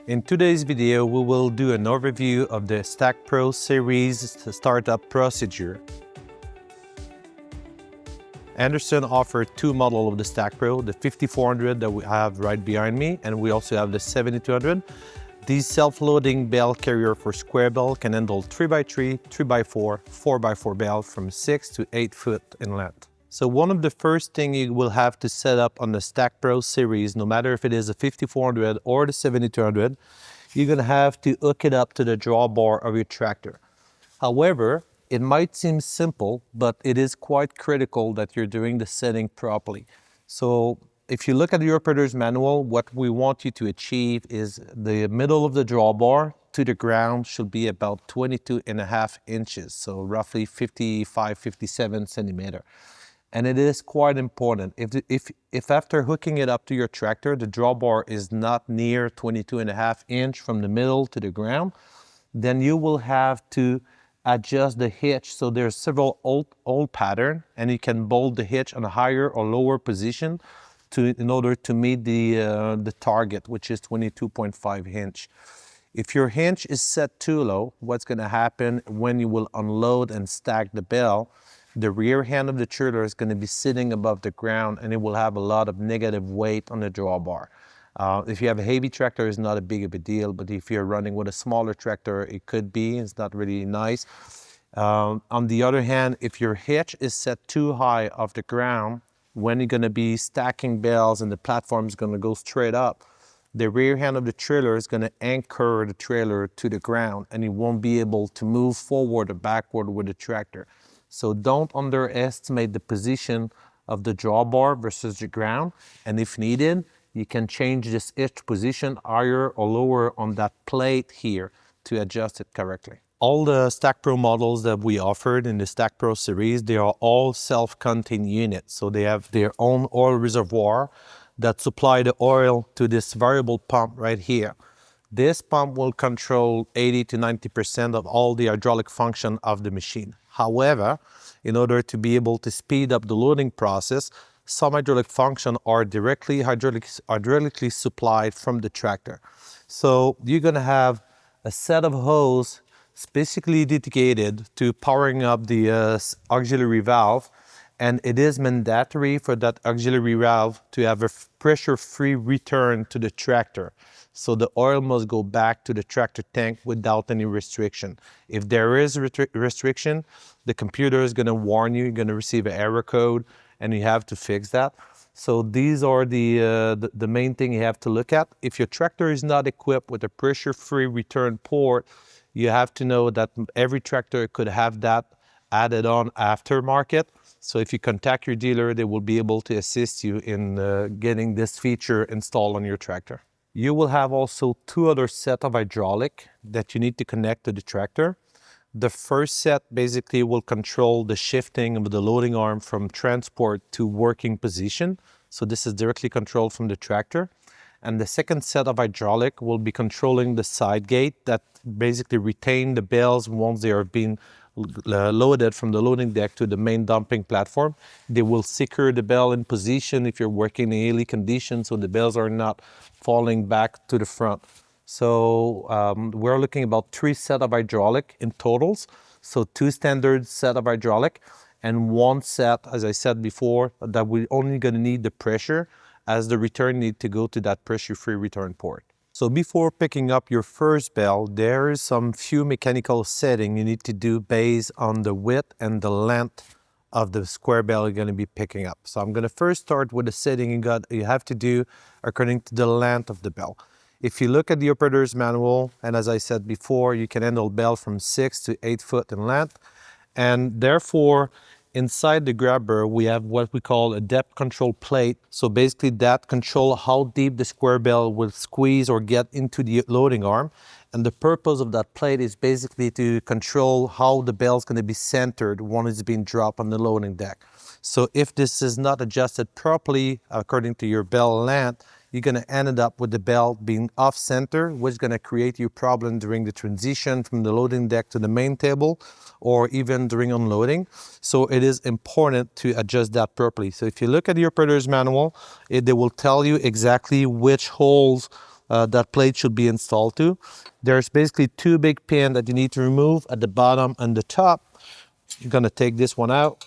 In today's video, we will do an overview of the StackPro series startup procedure. Anderson offered two models of the StackPro, the 5400 that we have right behind me, and we also have the 7200. These self-loading bale carrier for square bale can handle 3x3, 3x4, 4x4 bale from 6 to 8 foot in length. So one of the first things you will have to set up on the StackPro series, no matter if it is a 5400 or the 7200, you're going to have to hook it up to the drawbar of your tractor. However, it might seem simple, but it is quite critical that you're doing the setting properly. So if you look at the operator's manual, what we want you to achieve is the middle of the drawbar to the ground should be about 22.5 inches, so roughly 55, 57 centimeter. And it is quite important. If after hooking it up to your tractor, the drawbar is not near 22.5 inch from the middle to the ground, then you will have to adjust the hitch. So there's several old pattern, and you can bolt the hitch on a higher or lower position in order to meet the target, which is 22.5 inch. If your hinge is set too low, what's going to happen when you will unload and stack the bale, the rear hand of the trailer is going to be sitting above the ground, and it will have a lot of negative weight on the drawbar. If you have a heavy tractor, it's not a big of a deal, but if you're running with a smaller tractor, it could be. It's not really nice. On the other hand, if your hitch is set too high off the ground, when you're going to be stacking bales and the platform is going to go straight up, the rear hand of the trailer is going to anchor the trailer to the ground, and you won't be able to move forward or backward with the tractor. So don't underestimate the position of the drawbar versus the ground. And if needed, you can change this hitch position higher or lower on that plate here to adjust it correctly. All the StackPro models that we offered in the StackPro series, they are all self-contained units. So they have their own oil reservoir that supply the oil to this variable pump right here. This pump will control 80 to 90% of all the hydraulic function of the machine. However, in order to be able to speed up the loading process, some hydraulic functions are directly hydraulically supplied from the tractor. So you're going to have a set of hose specifically dedicated to powering up the auxiliary valve, and it is mandatory for that auxiliary valve to have a pressure-free return to the tractor. So the oil must go back to the tractor tank without any restriction. If there is a restriction, the computer is going to warn you, you're going to receive an error code, and you have to fix that. So these are the main thing you have to look at. If your tractor is not equipped with a pressure-free return port, you have to know that every tractor could have that added on aftermarket. So if you contact your dealer, they will be able to assist you in getting this feature installed on your tractor. You will have also two other sets of hydraulic that you need to connect to the tractor. The first set basically will control the shifting of the loading arm from transport to working position. So this is directly controlled from the tractor. And the second set of hydraulic will be controlling the side gate that basically retain the bales once they are being loaded from the loading deck to the main dumping platform. They will secure the bale in position if you're working in hilly conditions, so the bales are not falling back to the front. So we're looking about 3 sets of hydraulic in totals. So 2 standard set of hydraulic and 1 set, as I said before, that we're only going to need the pressure, as the return need to go to that pressure-free return port. So before picking up your first bale, there is some few mechanical setting you need to do based on the width and the length of the square bale you're going to be picking up. So I'm going to first start with the setting you have to do according to the length of the bale. If you look at the operator's manual, and as I said before, you can handle bale from 6 to 8 foot in length, and therefore inside the grabber, we have what we call a depth control plate. So basically that control how deep the square bale will squeeze or get into the loading arm. And the purpose of that plate is basically to control how the bale is going to be centered when it's being dropped on the loading deck. So if this is not adjusted properly according to your bale length, you're going to end up with the belt being off center, which is going to create you problem during the transition from the loading deck to the main table, or even during unloading. So it is important to adjust that properly. So if you look at the operator's manual, they will tell you exactly which holes that plate should be installed to. There's basically two big pins that you need to remove at the bottom and the top. You're gonna take this one out.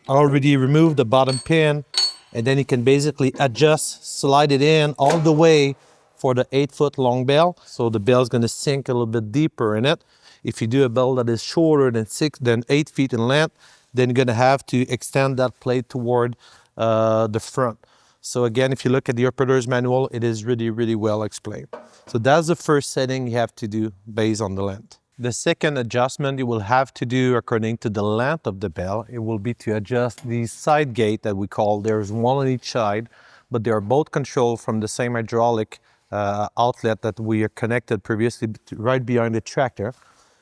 I already removed the bottom pin, and then you can basically adjust, slide it in all the way for the 8-foot long bell. So the bell is gonna sink a little bit deeper in it. If you do a bell that is shorter than 8 feet in length, then you're gonna have to extend that plate toward the front. So again, if you look at the operator's manual, it is really, really well explained. So that's the first setting you have to do based on the length. The second adjustment you will have to do according to the length of the bell, it will be to adjust the side gate that we call. There's one on each side, but they are both controlled from the same hydraulic outlet that we are connected previously right behind the tractor.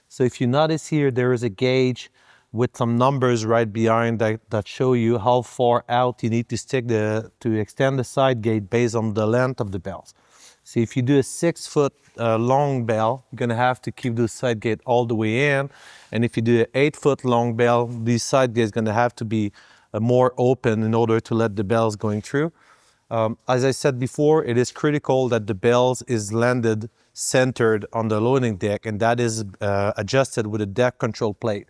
So if you notice here, there is a gauge with some numbers right behind that show you how far out you need to stick to extend the side gate based on the length of the bells. So if you do a 6-foot long bell, you're gonna have to keep the side gate all the way in. And if you do an 8-foot long bell, the side gate is gonna have to be more open in order to let the bells going through. As I said before, it is critical that the bells is landed centered on the loading deck, and that is adjusted with a deck control plate.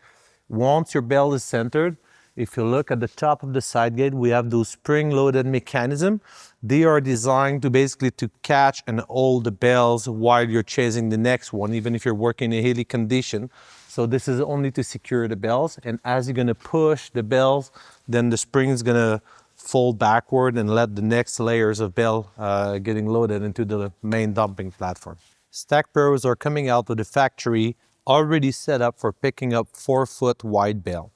Once your bell is centered, if you look at the top of the side gate, we have those spring-loaded mechanism. They are designed to basically to catch and hold the bells while you're chasing the next one, even if you're working in hilly condition. So this is only to secure the bells. And as you're gonna push the bells, then the spring is gonna fold backward and let the next layers of bell getting loaded into the main dumping platform. StackPros are coming out of the factory already set up for picking up 4-foot wide bell.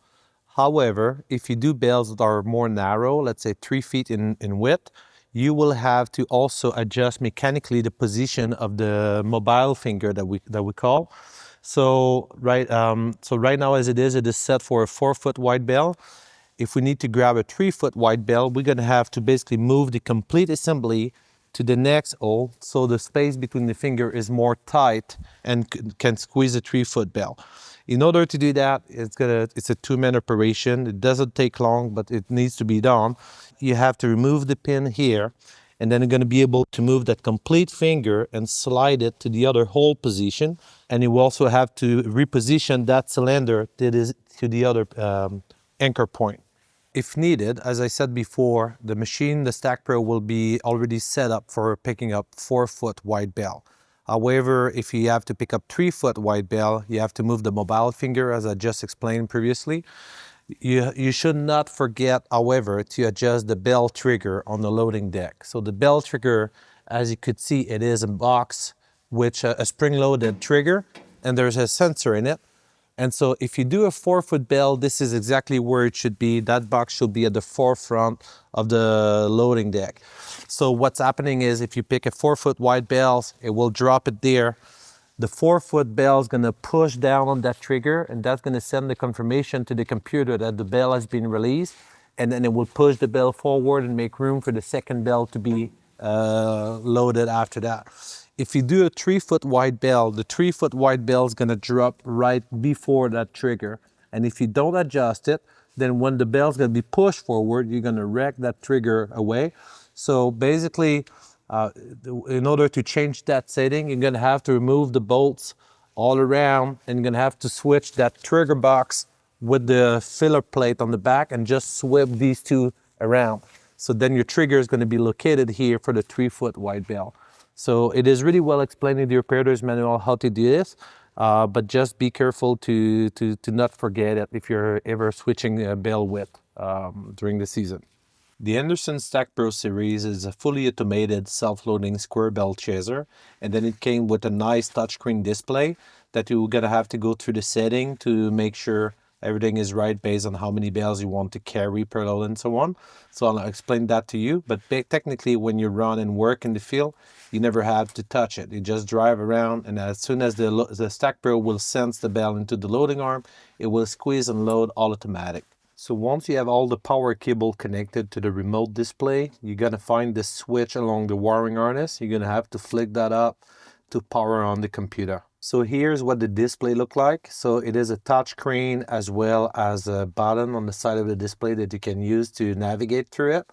However, if you do bells that are more narrow, let's say 3 feet in width, you will have to also adjust mechanically the position of the mobile finger that we call. So right now as it is set for a 4-foot wide bell. If we need to grab a 3-foot wide bell, we're gonna have to basically move the complete assembly to the next hole, so the space between the finger is more tight and can squeeze a 3-foot bell. In order to do that, it's a 2-man operation. It doesn't take long, but it needs to be done. You have to remove the pin here, and then you're going to be able to move that complete finger and slide it to the other hole position. And you will also have to reposition that cylinder to the other anchor point. If needed, as I said before, the machine, the StackPro, will be already set up for picking up 4-foot wide bell. However, if you have to pick up 3-foot wide bell, you have to move the mobile finger, as I just explained previously. You should not forget, however, to adjust the bell trigger on the loading deck. So the bell trigger, as you could see, it is a box with a spring-loaded trigger, and there's a sensor in it. And so if you do a 4-foot bell, this is exactly where it should be. That box should be at the forefront of the loading deck. So what's happening is if you pick a 4-foot wide bell, it will drop it there. The 4-foot bell is gonna push down on that trigger, and that's gonna send the confirmation to the computer that the bell has been released. And then it will push the bell forward and make room for the second bell to be loaded after that. If you do a 3-foot wide bell, the 3-foot wide bell is gonna drop right before that trigger. And if you don't adjust it, then when the bell is gonna be pushed forward, you're gonna wreck that trigger away. So basically, in order to change that setting, you're gonna have to remove the bolts all around, and you're gonna have to switch that trigger box with the filler plate on the back and just swap these two around. So then your trigger is gonna be located here for the 3-foot wide bell. So it is really well explained in the operator's manual how to do this, but just be careful to not forget it if you're ever switching a bell width during the season. The Anderson StackPro series is a fully automated self-loading square bell chaser, and then it came with a nice touchscreen display that you're gonna have to go through the setting to make sure everything is right based on how many bells you want to carry per load and so on. So I'll explain that to you, but technically when you run and work in the field, you never have to touch it. You just drive around, and as soon as the StackPro will sense the bell into the loading arm, it will squeeze and load all automatic. So once you have all the power cable connected to the remote display, you're gonna find the switch along the wiring harness. You're gonna have to flick that up to power on the computer. So here's what the display looks like. So it is a touch screen as well as a button on the side of the display that you can use to navigate through it.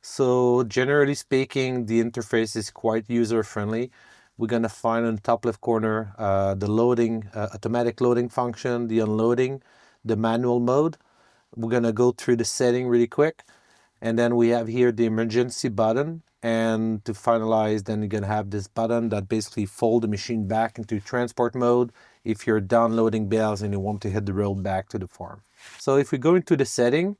So generally speaking, the interface is quite user-friendly. we're gonna find in the top left corner the loading, automatic loading function, the unloading, the manual mode. We're gonna go through the setting really quick. And then we have here the emergency button. And to finalize, then you're gonna have this button that basically fold the machine back into transport mode if you're downloading bales and you want to hit the road back to the farm. So if we go into the setting,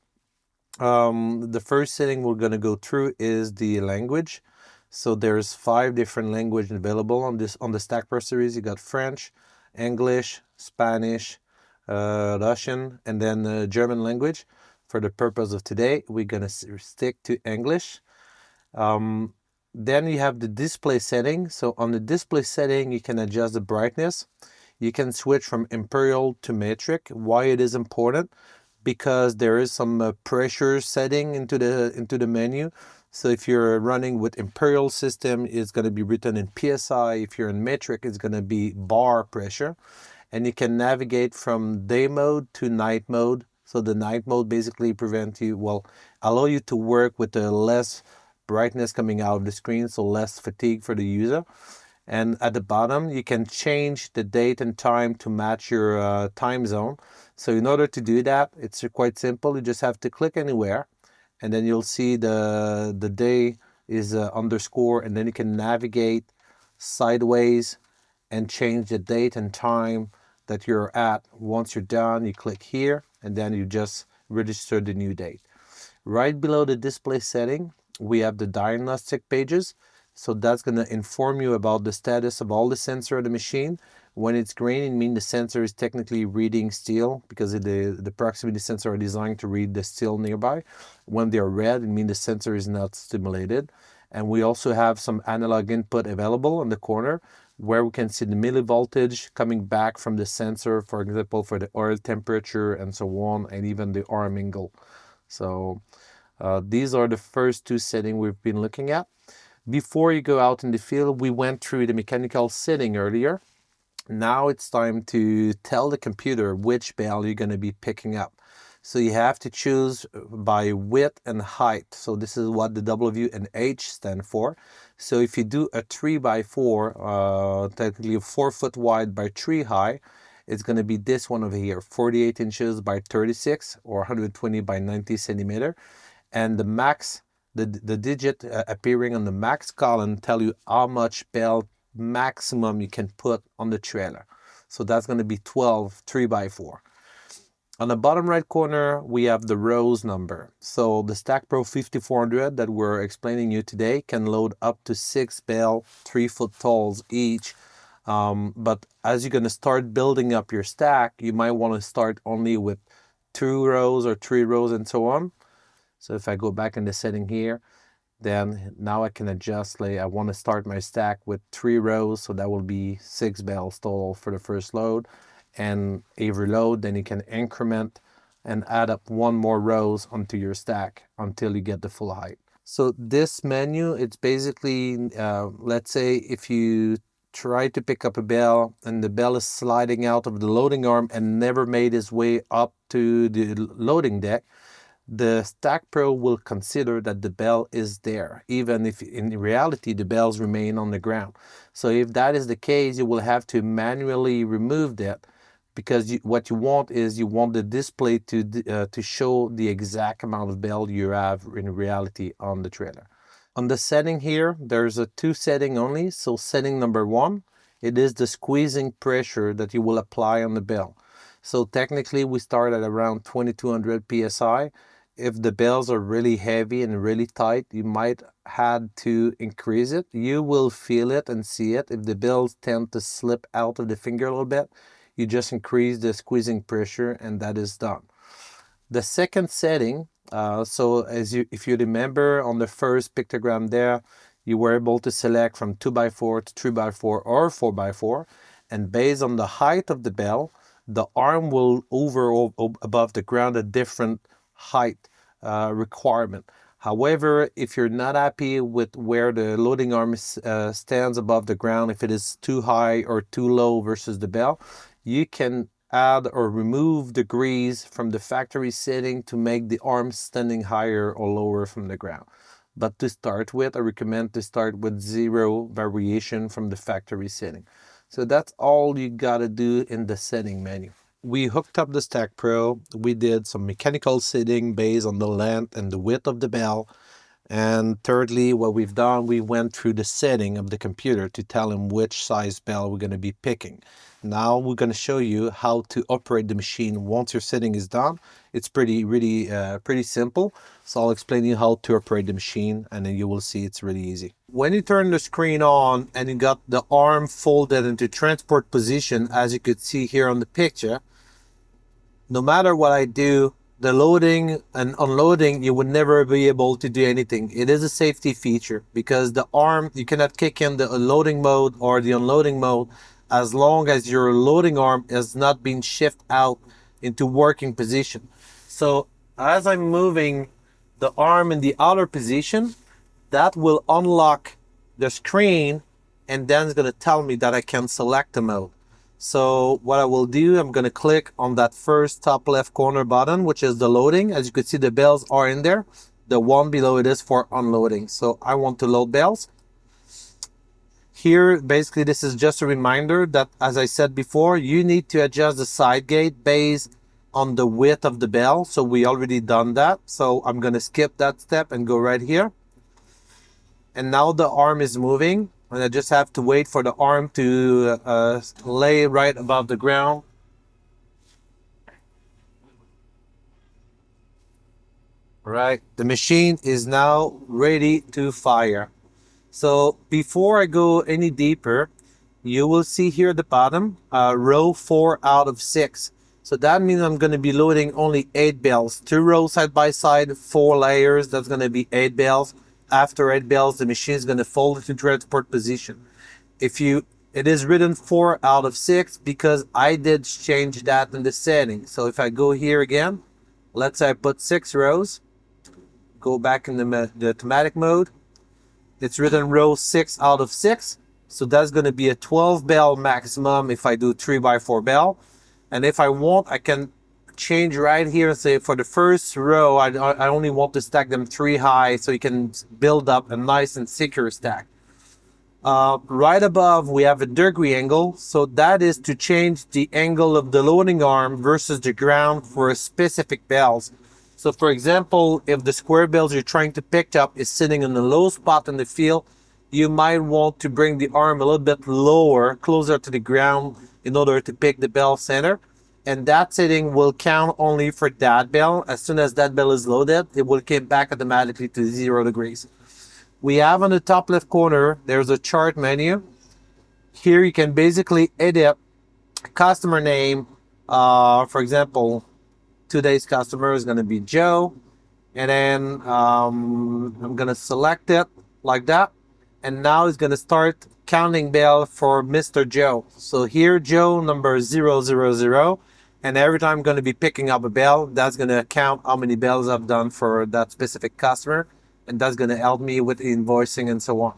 the first setting we're gonna go through is the language. So there's 5 different languages available on the StackPro series. You got French, English, Spanish, Russian, and then German language. For the purpose of today, we're gonna stick to English. Then you have the display setting. So on the display setting, you can adjust the brightness. You can switch from imperial to metric. Why it is important? Because there is some pressure setting into the menu. So if you're running with imperial system, it's going to be written in PSI. If you're in metric, it's going to be bar pressure. And you can navigate from day mode to night mode. So the night mode basically allow you to work with the less brightness coming out of the screen, so less fatigue for the user. And at the bottom, you can change the date and time to match your time zone. So in order to do that, it's quite simple. You just have to click anywhere, and then you'll see the day is underscore, and then you can navigate sideways and change the date and time that you're at. Once you're done, you click here, and then you just register the new date. Right below the display setting, we have the diagnostic pages. So that's going to inform you about the status of all the sensor of the machine. When it's green, it means the sensor is technically reading steel, because the proximity sensor are designed to read the steel nearby. When they're red, it means the sensor is not stimulated. And we also have some analog input available in the corner, where we can see the millivoltage coming back from the sensor, for example, for the oil temperature and so on, and even the arm angle. So these are the first 2 settings we've been looking at. Before you go out in the field, we went through the mechanical setting earlier. Now it's time to tell the computer which bale you're going to be picking up. So you have to choose by width and height. So this is what the W and H stand for. So if you do a 3x4, technically 4 foot wide by 3 high, it's going to be this one over here, 48 inches by 36 or 120 by 90 centimeter. And the max, the digit appearing on the max column tell you how much bale maximum you can put on the trailer. So that's going to be 12 3x4. On the bottom right corner, we have the rows number. So the StackPro 5400 that we're explaining you today can load up to 6 bale 3 foot talls each. But as you're going to start building up your stack, you might want to start only with 2 rows or 3 rows and so on. So if I go back in the setting here, then now I can adjust, like I want to start my stack with 3 rows, so that will be 6 bales total for the first load. And every load, then you can increment and add up 1 more rows onto your stack until you get the full height. So this menu, it's basically, let's say if you try to pick up a bale and the bale is sliding out of the loading arm and never made its way up to the loading deck, the StackPro will consider that the bale is there, even if in reality the bales remain on the ground. So if that is the case, you will have to manually remove that, because what you want is you want the display to show the exact amount of bale you have in reality on the trailer. On the setting here, there's a 2 setting only. So setting number 1, it is the squeezing pressure that you will apply on the bale. So technically we start at around 2200 psi. If the bales are really heavy and really tight, you might have to increase it. You will feel it and see it. If the bales tend to slip out of the finger a little bit, you just increase the squeezing pressure and that is done. The second setting, so if you remember on the first pictogram there, you were able to select from 2x4 to 3x4 or 4x4, and based on the height of the bale, the arm will above the ground a different height requirement. However, if you're not happy with where the loading arm stands above the ground, if it is too high or too low versus the bale, you can add or remove degrees from the factory setting to make the arm standing higher or lower from the ground. But to start with, I recommend to start with 0 variation from the factory setting. So that's all you gotta do in the setting menu. We hooked up the StackPro. We did some mechanical setting based on the length and the width of the bell. And thirdly, what we've done, we went through the setting of the computer to tell him which size bell we're going to be picking. Now we're going to show you how to operate the machine once your setting is done. It's pretty simple. So I'll explain you how to operate the machine, and then you will see it's really easy. When you turn the screen on and you got the arm folded into transport position, as you could see here on the picture, no matter what I do, the loading and unloading, you would never be able to do anything. It is a safety feature because the arm, you cannot kick in the loading mode or the unloading mode as long as your loading arm has not been shifted out into working position. So as I'm moving the arm in the outer position, that will unlock the screen, and then it's going to tell me that I can select the mode. So what I will do, I'm going to click on that first top left corner button, which is the loading. As you can see, the bells are in there. The one below it is for unloading. So I want to load bells. Here, basically, this is just a reminder that, as I said before, you need to adjust the side gate based on the width of the bell. So we already done that. So I'm going to skip that step and go right here. And now the arm is moving. And I just have to wait for the arm to lay right above the ground. Right, the machine is now ready to fire. So before I go any deeper, you will see here at the bottom, row 4 out of 6. So that means I'm going to be loading only 8 bells. 2 rows side by side, 4 layers, that's going to be 8 bells. After 8 bells, the machine is going to fold into transport position. It is written 4 out of 6 because I did change that in the settings. So if I go here again, let's say I put 6 rows, go back in the automatic mode, it's written row 6 out of 6. So that's going to be a 12 bell maximum if I do 3x4 bell. And if I want, I can change right here and say for the first row, I only want to stack them 3 high so you can build up a nice and secure stack. Right above, we have a degree angle. So that is to change the angle of the loading arm versus the ground for specific bells. So for example, if the square bells you're trying to pick up is sitting in a low spot in the field, you might want to bring the arm a little bit lower, closer to the ground in order to pick the bell center. And that setting will count only for that bell. As soon as that bell is loaded, it will come back automatically to 0 degrees. We have on the top left corner, there's a chart menu. Here you can basically edit customer name. For example, today's customer is going to be Joe. And then I'm going to select it like that. And now it's going to start counting bell for Mr. Joe. So here, Joe number 000. And every time I'm going to be picking up a bell, that's going to count how many bells I've done for that specific customer. And that's going to help me with invoicing and so on.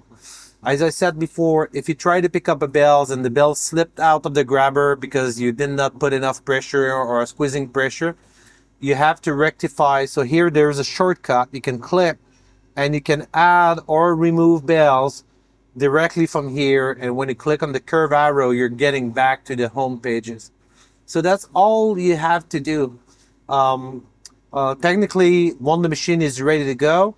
As I said before, if you try to pick up a bells and the bell slipped out of the grabber because you did not put enough pressure or squeezing pressure, you have to rectify. So here there's a shortcut. You can click and you can add or remove bells directly from here. And when you click on the curve arrow, you're getting back to the home pages. So that's all you have to do. Technically, when the machine is ready to go,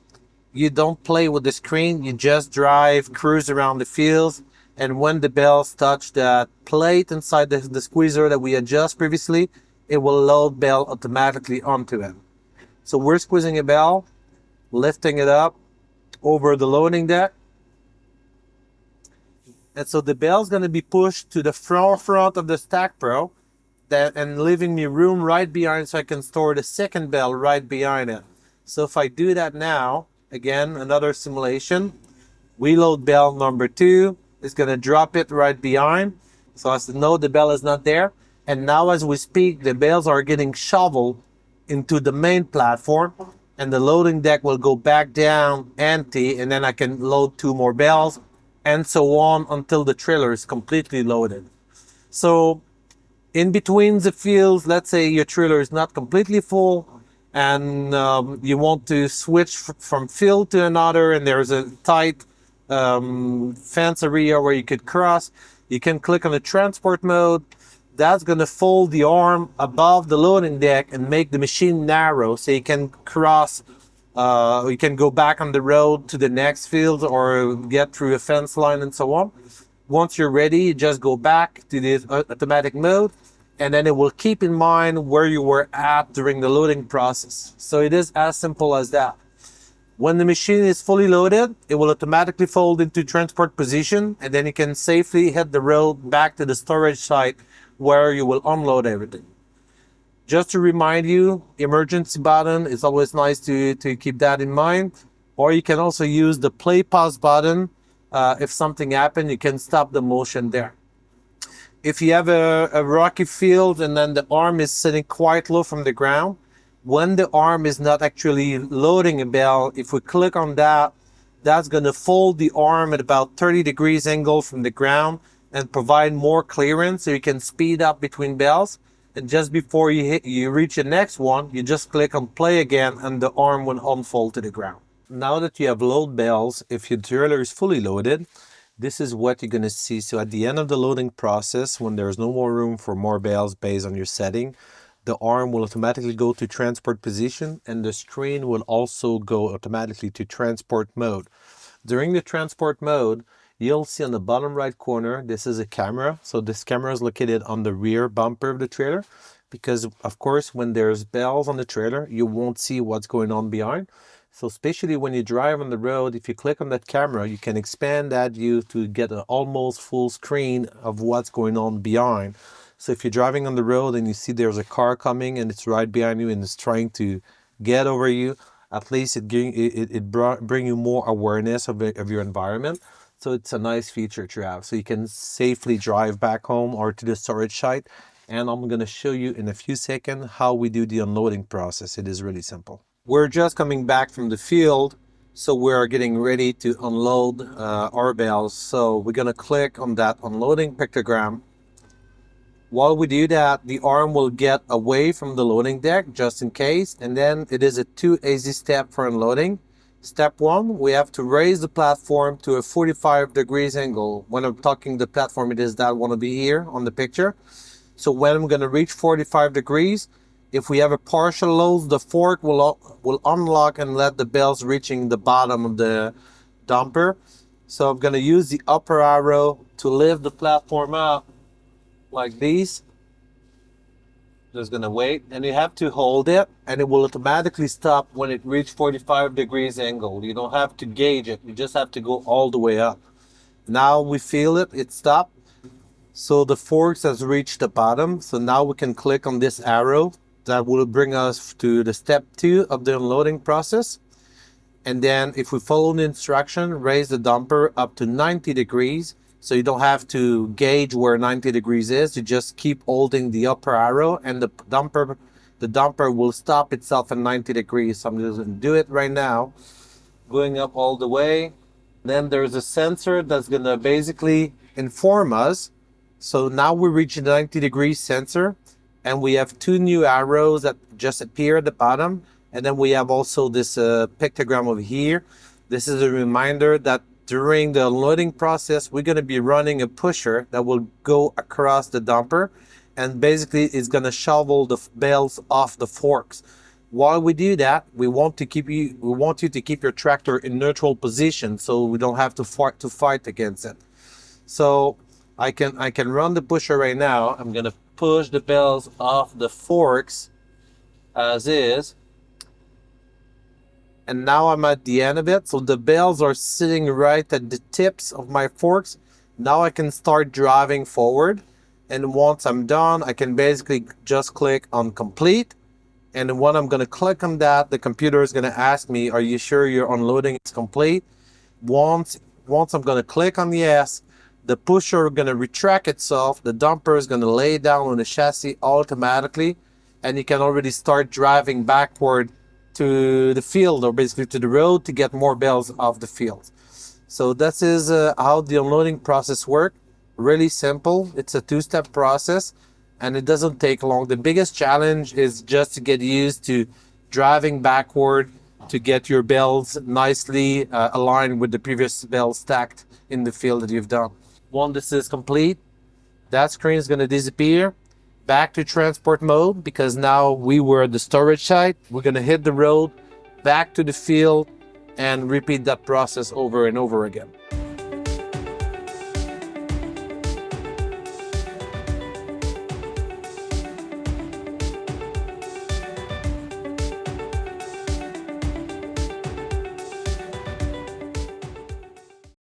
you don't play with the screen. You just drive, cruise around the fields. And when the bells touch that plate inside the squeezer that we adjust previously, it will load bell automatically onto it. So we're squeezing a bell, lifting it up over the loading deck. And so the bell is going to be pushed to the front of the StackPro and leaving me room right behind so I can store the second bell right behind it. So if I do that now, again, another simulation, we load bell number 2. It's going to drop it right behind. So as to know the bell is not there. And now as we speak, the bells are getting shoveled into the main platform and the loading deck will go back down empty, and then I can load 2 more bells and so on until the trailer is completely loaded. So in between the fields, let's say your trailer is not completely full, and you want to switch from field to another, and there's a tight fence area where you could cross, you can click on the transport mode. That's going to fold the arm above the loading deck and make the machine narrow, so you can cross, you can go back on the road to the next field or get through a fence line and so on. Once you're ready, you just go back to the automatic mode, and then it will keep in mind where you were at during the loading process. So it is as simple as that. When the machine is fully loaded, it will automatically fold into transport position, and then you can safely hit the road back to the storage site where you will unload everything. Just to remind you, emergency button is always nice to keep that in mind. Or you can also use the play pause button. If something happened, you can stop the motion there. If you have a rocky field and then the arm is sitting quite low from the ground, when the arm is not actually loading a bale, if we click on that, that's going to fold the arm at about 30 degrees angle from the ground and provide more clearance, so you can speed up between bales. And just before you reach the next one, you just click on play again and the arm will unfold to the ground. Now that you have load bales, if your trailer is fully loaded, this is what you're going to see. So at the end of the loading process, when there's no more room for more bales based on your setting, the arm will automatically go to transport position, and the screen will also go automatically to transport mode. During the transport mode, you'll see on the bottom right corner, this is a camera. So this camera is located on the rear bumper of the trailer, because of course, when there's bales on the trailer, you won't see what's going on behind. So especially when you drive on the road, if you click on that camera, you can expand that view to get an almost full screen of what's going on behind. So if you're driving on the road and you see there's a car coming and it's right behind you and it's trying to get over you, at least it bring you more awareness of your environment. So it's a nice feature to have. So you can safely drive back home or to the storage site. And I'm going to show you in a few seconds how we do the unloading process. It is really simple. We're just coming back from the field, so we're getting ready to unload our bales. So we're going to click on that unloading pictogram. While we do that, the arm will get away from the loading deck just in case, and then it is a 2 easy step for unloading. Step 1, we have to raise the platform to a 45 degrees angle. When I'm talking the platform, it is that one to be here on the picture. So when I'm going to reach 45 degrees, if we have a partial load, the fork will unlock and let the bales reaching the bottom of the dumper. So I'm going to use the upper arrow to lift the platform up like this. Just going to wait, and you have to hold it, and it will automatically stop when it reaches 45 degrees angle. You don't have to gauge it, you just have to go all the way up. Now we feel it, it stopped. So the forks has reached the bottom. So now we can click on this arrow. That will bring us to the step 2 of the unloading process. And then if we follow the instruction, raise the dumper up to 90 degrees. So you don't have to gauge where 90 degrees is. You just keep holding the upper arrow, and the dumper will stop itself at 90 degrees. So I'm just going to do it right now. Going up all the way. Then there's a sensor that's going to basically inform us. So now we reach the 90 degrees sensor. And we have 2 new arrows that just appear at the bottom. And then we have also this pictogram over here. This is a reminder that during the unloading process, we're going to be running a pusher that will go across the dumper. And basically, it's going to shovel the bales off the forks. While we do that, we want you to keep your tractor in neutral position, so we don't have to fight against it. So I can run the pusher right now. I'm going to push the bales off the forks as is, and now I'm at the end of it. So the bales are sitting right at the tips of my forks. Now I can start driving forward, and once I'm done, I can basically just click on complete. And when I'm going to click on that, the computer is going to ask me, are you sure your unloading is complete? Once I'm going to click on yes, the pusher is going to retract itself. The dumper is going to lay down on the chassis automatically. And you can already start driving backward to the field, or basically to the road, to get more bales off the field. So this is how the unloading process works. Really simple. It's a 2-step process, and it doesn't take long. The biggest challenge is just to get used to driving backward to get your bales nicely aligned with the previous bales stacked in the field that you've done. Once this is complete, that screen is going to disappear. Back to transport mode, because now we were at the storage site. We're going to hit the road, back to the field, and repeat that process over and over again.